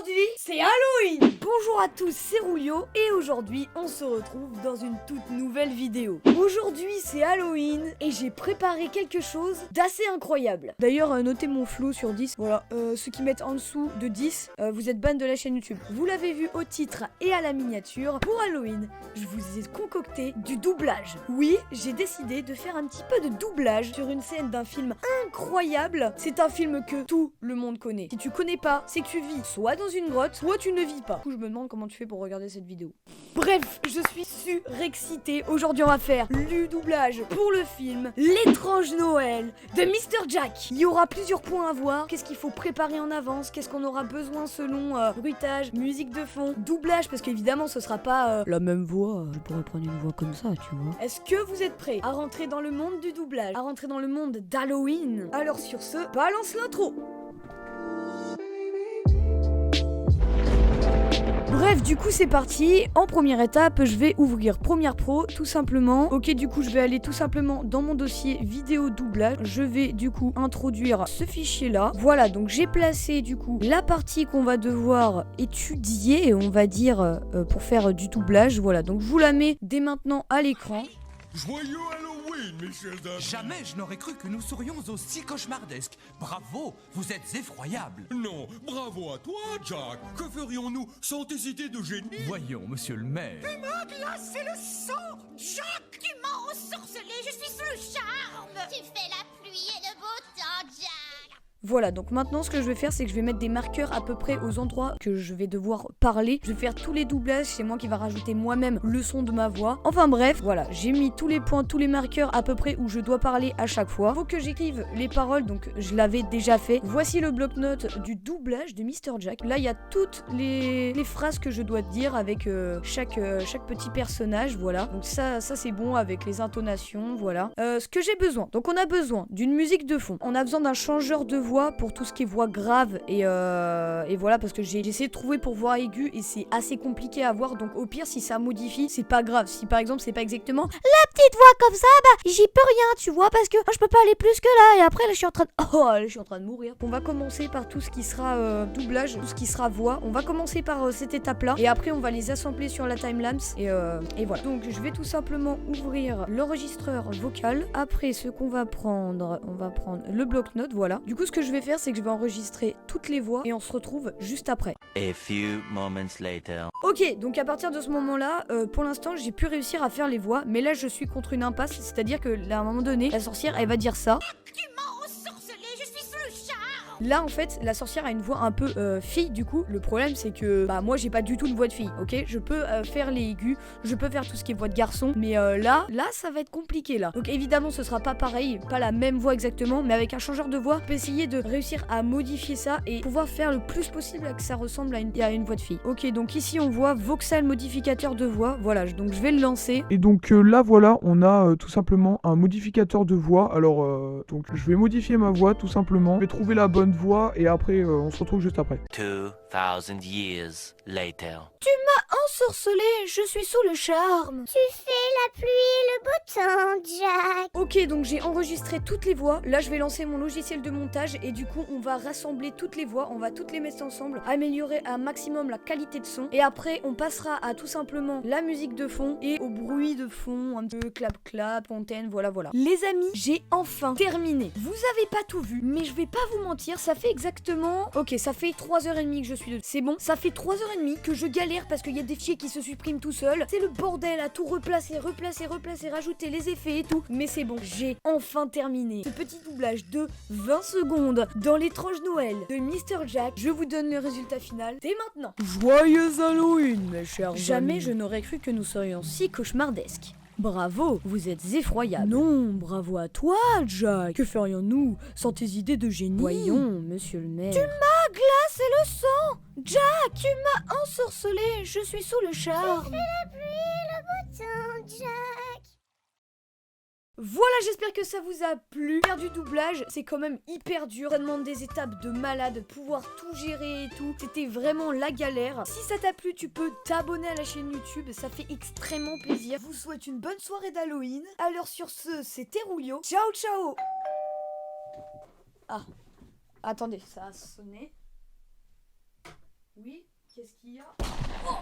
Aujourd'hui, c'est Halloween. Bonjour à tous, c'est Rulio et aujourd'hui, on se retrouve dans une toute nouvelle vidéo. Aujourd'hui, c'est Halloween et j'ai préparé quelque chose d'assez incroyable. D'ailleurs, notez mon flow sur 10. Voilà, ceux qui mettent en dessous de 10, vous êtes ban de la chaîne YouTube. Vous l'avez vu au titre et à la miniature. Pour Halloween, je vous ai concocté du doublage. Oui, j'ai décidé de faire un petit peu de doublage sur une scène d'un film incroyable. C'est un film que tout le monde connaît. Si tu connais pas, c'est que tu vis soit dans une grotte, soit tu ne vis pas. Du coup, je me demande comment tu fais pour regarder cette vidéo. Bref, je suis surexcitée. Aujourd'hui, on va faire le doublage pour le film L'étrange Noël de Mr. Jack. Il y aura plusieurs points à voir. Qu'est-ce qu'il faut préparer en avance? Qu'est-ce qu'on aura besoin selon bruitage, musique de fond, doublage, parce qu'évidemment, ce sera pas la même voix. Je pourrais prendre une voix comme ça, tu vois. Est-ce que vous êtes prêts à rentrer dans le monde du doublage, à rentrer dans le monde d'Halloween? Alors sur ce, balance l'intro. Bref, du coup c'est parti. En première étape, je vais ouvrir Premiere Pro tout simplement. Ok, du coup je vais aller tout simplement dans mon dossier vidéo doublage. Je vais du coup introduire ce fichier là. Voilà, donc j'ai placé du coup la partie qu'on va devoir étudier, on va dire, pour faire du doublage. Voilà, donc je vous la mets dès maintenant à l'écran. Joyeux Halloween, mes chers amis. Jamais je n'aurais cru que nous serions aussi cauchemardesques. Bravo, vous êtes effroyable. Non, bravo à toi, Jack. Que ferions-nous sans tes idées de génie? Voyons, monsieur le maire. Glacer le sang! Jack, tu m'as ensorcelé, je suis sous le charme! Tu fais la pluie et le beau temps, Jack! Voilà, donc maintenant ce que je vais faire, c'est que je vais mettre des marqueurs à peu près aux endroits que je vais devoir parler. Je vais faire tous les doublages, c'est moi qui va rajouter moi-même le son de ma voix. Enfin bref, voilà, j'ai mis tous les points, tous les marqueurs à peu près où je dois parler à chaque fois. Faut que j'écrive les paroles, donc je l'avais déjà fait. Voici le bloc-notes du doublage de Mr. Jack. Là, il y a toutes les phrases que je dois dire avec chaque petit personnage, voilà. Donc ça c'est bon avec les intonations, voilà. Ce que j'ai besoin, donc on a besoin d'une musique de fond. On a besoin d'un changeur de voix pour tout ce qui est voix grave et voilà, parce que j'ai essayé de trouver pour voix aiguë et c'est assez compliqué à voir, donc au pire si ça modifie c'est pas grave. Si par exemple c'est pas exactement la petite voix comme ça, bah j'y peux rien, tu vois, parce que je peux pas aller plus que là, et après là je suis en train de mourir. On va commencer par tout ce qui sera doublage, tout ce qui sera voix. On va commencer par cette étape là et après on va les assembler sur la timelapse et voilà. Donc je vais tout simplement ouvrir l'enregistreur vocal. Après ce qu'on va prendre, on va prendre le bloc-notes, voilà. Du coup ce que je vais faire, c'est que je vais enregistrer toutes les voix et on se retrouve juste après. A few moments later. Ok, donc à partir de ce moment-là, pour l'instant, j'ai pu réussir à faire les voix, mais là, je suis contre une impasse, c'est-à-dire que là, à un moment donné, la sorcière, elle va dire ça. Tu m'as ensorcelé, je suis sous le charme! Là, en fait, la sorcière a une voix un peu fille, du coup. Le problème, c'est que, bah, moi, j'ai pas du tout une voix de fille, ok? Je peux faire les aigus, je peux faire tout ce qui est voix de garçon, mais là, ça va être compliqué, là. Donc, évidemment, ce sera pas pareil, pas la même voix exactement, mais avec un changeur de voix, je peux essayer de réussir à modifier ça et pouvoir faire le plus possible à que ça ressemble à une voix de fille. Ok, donc ici, on voit Voxel modificateur de voix. Voilà, donc je vais le lancer. Et donc là voilà, on a tout simplement un modificateur de voix. Alors donc je vais modifier ma voix tout simplement. Je vais trouver la bonne voix et après on se retrouve juste après. 2000 years later. Ensorcelé, je suis sous le charme. Tu fais la pluie et le beau temps, Jack! Ok, donc j'ai enregistré toutes les voix. Là, je vais lancer mon logiciel de montage et du coup, on va rassembler toutes les voix, on va toutes les mettre ensemble, améliorer un maximum la qualité de son. Et après, on passera à tout simplement la musique de fond et au bruit de fond, un peu clap-clap, fontaine, voilà. Les amis, j'ai enfin terminé. Vous avez pas tout vu, mais je vais pas vous mentir, ça fait exactement... Ok, ça fait 3h30 que je suis dedans. C'est bon, ça fait 3h30 que je galère parce qu'il y a des fichiers qui se suppriment tout seul. C'est le bordel à tout replacer, rajouter les effets et tout. Mais c'est bon, j'ai enfin terminé ce petit doublage de 20 secondes dans l'étrange Noël de Mr. Jack. Je vous donne le résultat final dès maintenant. Joyeux Halloween mes chers Jamais amis. je n'aurais cru que nous serions si cauchemardesques. Bravo, vous êtes effroyable. Non, bravo à toi, Jack. Que ferions-nous sans tes idées de génie? Voyons, monsieur le maire. Tu m'as glacé le sang. Jack, tu m'as ensorcelé. Je suis sous le charme. La pluie et le beau temps, Jack! Voilà, j'espère que ça vous a plu. Faire du doublage, c'est quand même hyper dur. Ça demande des étapes de malade, pouvoir tout gérer et tout. C'était vraiment la galère. Si ça t'a plu, tu peux t'abonner à la chaîne YouTube, ça fait extrêmement plaisir. Je vous souhaite une bonne soirée d'Halloween. Alors sur ce, c'était Rulio. Ciao, ciao. Ah, attendez, ça a sonné. Oui, qu'est-ce qu'il y a? Oh